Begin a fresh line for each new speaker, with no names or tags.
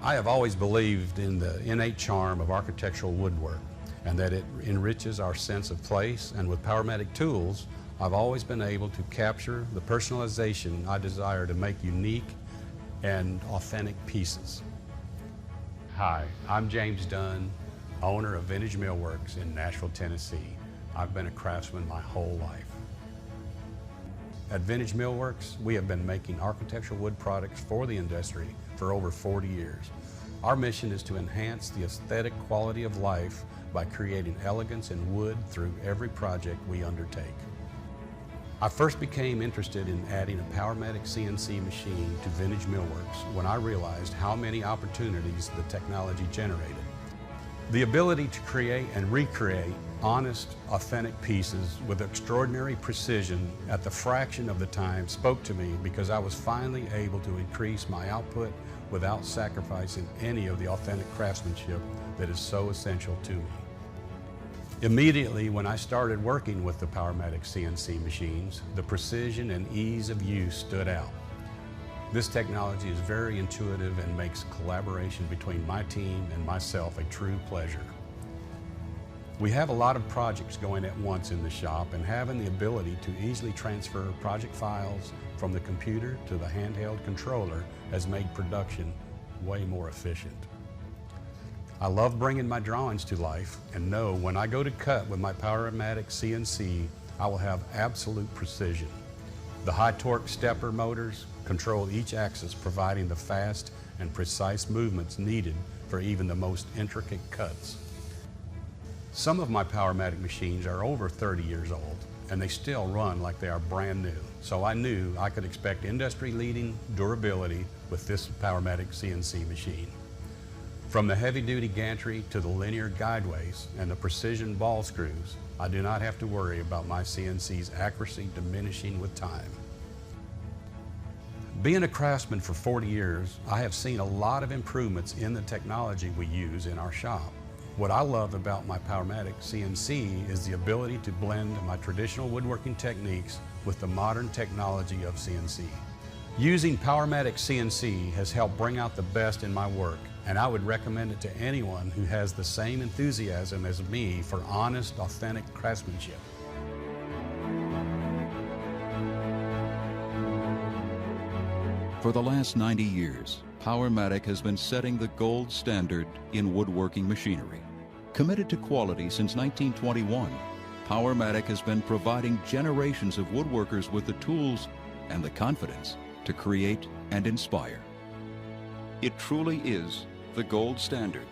I have always believed in the innate charm of architectural woodwork and that it enriches our sense of place, and with Powermatic tools, I've always been able to capture the personalization I desire to make unique and authentic pieces. Hi, I'm James Dunn, owner of Vintage Millworks in Nashville, Tennessee. I've been a craftsman my whole life. At Vintage Millworks, we have been making architectural wood products for the industry for over 40 years. Our mission is to enhance the aesthetic quality of life by creating elegance in wood through every project we undertake. I first became interested in adding a Powermatic CNC machine to Vintage Millworks when I realized how many opportunities the technology generated. The ability to create and recreate honest, authentic pieces with extraordinary precision at the fraction of the time spoke to me because I was finally able to increase my output without sacrificing any of the authentic craftsmanship that is so essential to me. Immediately when I started working with the Powermatic CNC machines, the precision and ease of use stood out. This technology is very intuitive and makes collaboration between my team and myself a true pleasure. We have a lot of projects going at once in the shop, and having the ability to easily transfer project files from the computer to the handheld controller has made production way more efficient. I love bringing my drawings to life and know when I go to cut with my Powermatic CNC, I will have absolute precision. The high torque stepper motors control each axis, providing the fast and precise movements needed for even the most intricate cuts. Some of my Powermatic machines are over 30 years old and they still run like they are brand new. So I knew I could expect industry-leading durability with this Powermatic CNC machine. From the heavy-duty gantry to the linear guideways and the precision ball screws, I do not have to worry about my CNC's accuracy diminishing with time. Being a craftsman for 40 years, I have seen a lot of improvements in the technology we use in our shop. What I love about my Powermatic CNC is the ability to blend my traditional woodworking techniques with the modern technology of CNC. Using Powermatic CNC has helped bring out the best in my work, and I would recommend it to anyone who has the same enthusiasm as me for honest, authentic craftsmanship.
For the last 90 years, Powermatic has been setting the gold standard in woodworking machinery. Committed to quality since 1921, Powermatic has been providing generations of woodworkers with the tools and the confidence to create and inspire. It truly is the gold standard